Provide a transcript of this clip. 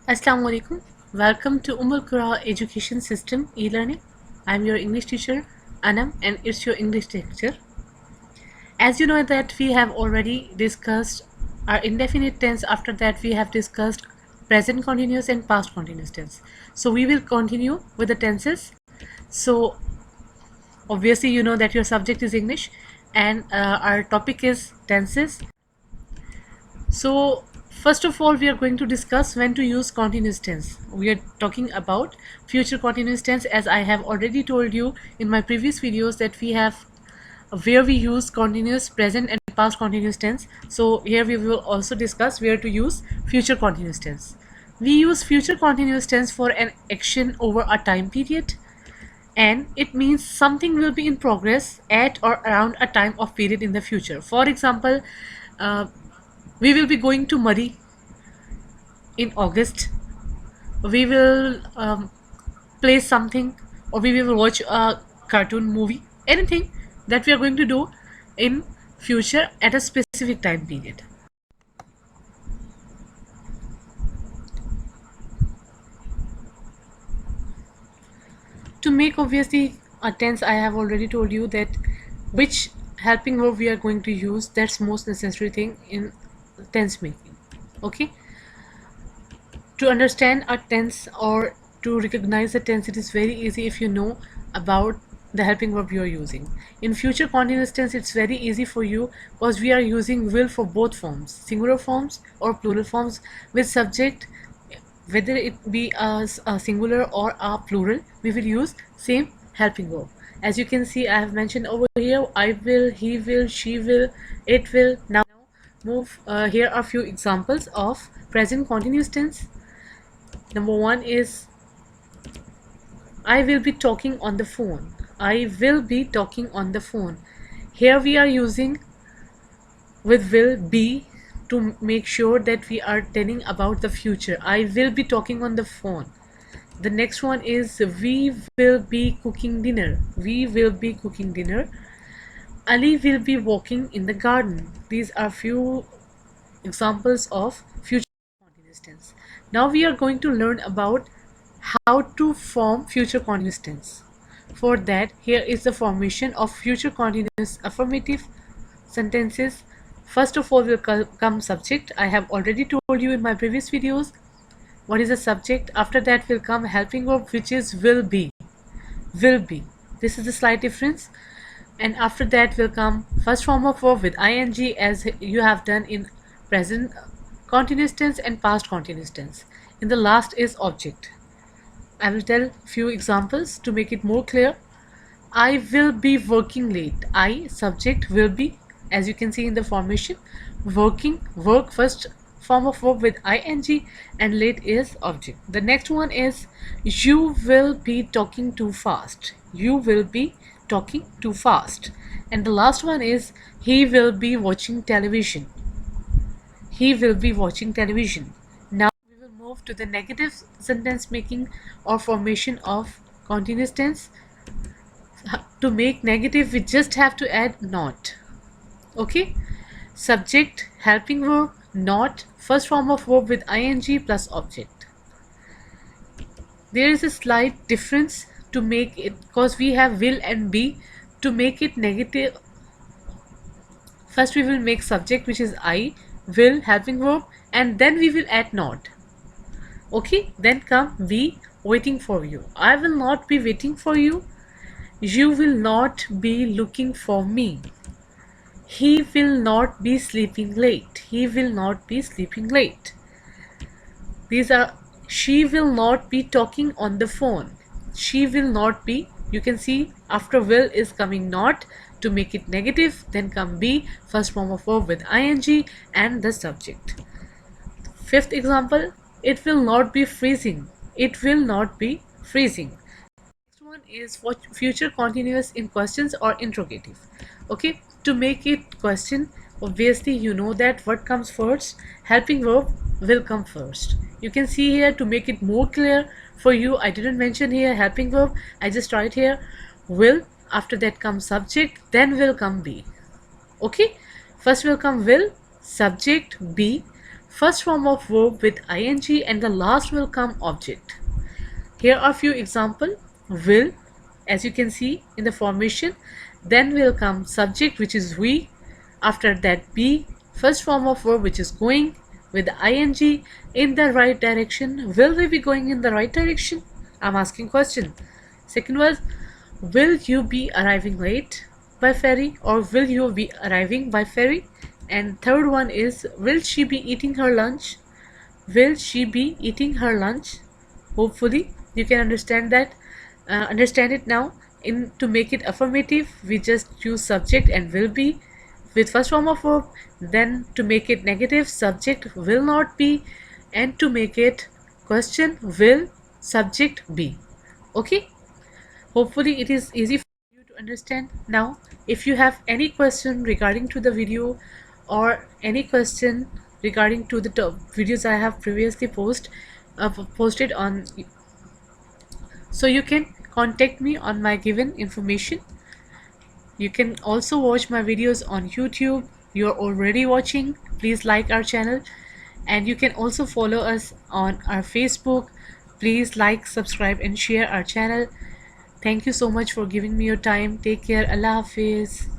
Assalamu alaikum. Welcome to Qura Education System e-learning. I'm your English teacher Anam and it's your English teacher. As you know that we have already discussed our indefinite tense. After that we have discussed present continuous and past continuous tense. So we will continue with the tenses. So obviously you know that your subject is English and our topic is tenses. So first of all, we are going to discuss when to use continuous tense. We are talking about future continuous tense, as I have already told you in my previous videos that we have where we use continuous, present and past continuous tense. So here we will also discuss where to use future continuous tense. We use future continuous tense for an action over a time period, and it means something will be in progress at or around a time of period in the future. For example, uh, we will be going to Murray in August. We will play something, or we will watch a cartoon movie, anything that we are going to do in future at a specific time period. To make obviously a tense, I have already told you that which helping verb we are going to use. That's most necessary thing in tense making. Okay, to understand a tense or to recognize a tense, it is very easy if you know about the helping verb you are using. In future continuous tense, it's very easy for you because we are using will for both forms, singular forms or plural forms, with subject, whether it be a singular or a plural, we will use same helping verb. As you can see, I have mentioned over here, I will, he will, she will, it will. Now move here are a few examples of present continuous tense. Number one is I will be talking on the phone. I will be talking on the phone. Here we are using with will be to make sure that we are telling about the future. I will be talking on the phone. The next one is we will be cooking dinner. We will be cooking dinner. Ali will be walking in the garden. These are few examples of future continuous tense. Now we are going to learn about how to form future continuous tense. For that, here is the formation of future continuous affirmative sentences. First of all will come subject. I have already told you in my previous videos what is a subject. After that will come helping verb, which is will be. Will be. This is the slight difference. And after that will come first form of verb with ing, as you have done in present continuous tense and past continuous tense. In the last is object. I will tell few examples to make it more clear. I will be working late. I subject will be, as you can see in the formation, working, work, first form of verb with ing, and late is object. The next one is you will be talking too fast. You will be talking too fast. And the last one is he will be watching television. He will be watching television. Now we will move to the negative sentence making or formation of continuous tense. To make negative, we just have to add not. Okay, subject, helping verb, not, first form of verb with ing plus object. There is a slight difference to make it, because we have will and be. To make it negative, first we will make subject, which is I, will, helping verb, and then we will add not. Okay, then come be, waiting for you. I will not be waiting for you. You will not be looking for me. He will not be sleeping late. He will not be sleeping late. These are, she will not be talking on the phone. She will not be, you can see after will is coming not. To make it negative, then come be, first form of verb with ing and the subject. Fifth example, it will not be freezing. It will not be freezing. Next one is what future continuous in questions or interrogative. Okay, to make it question, obviously you know that what comes first, helping verb will come first. You can see here, to make it more clear for you, I didn't mention here helping verb, I just write here will, after that comes subject, then will come be. Okay, first will come will, subject, be, first form of verb with ing, and the last will come object. Here are few example. Will, as you can see in the formation, then will come subject, which is we, after that be, first form of verb which is going with ing, in the right direction. Will we be going in the right direction? I'm asking question. Second was, will you be arriving late by ferry, or will you be arriving by ferry? And third one is, will she be eating her lunch? Will she be eating her lunch? Hopefully you can understand that, understand it now. In to make it affirmative, we just use subject and will be with first form of verb. Then to make it negative, subject will not be, and to make it question, will subject be. Okay, hopefully it is easy for you to understand now. If you have any question regarding to the video, or any question regarding to the videos I have previously posted on, so you can contact me on my given information. You can also watch my videos on YouTube. You're already watching, please like our channel, and you can also follow us on our Facebook. Please like, subscribe and share our channel. Thank you so much for giving me your time. Take care. Allah Hafiz.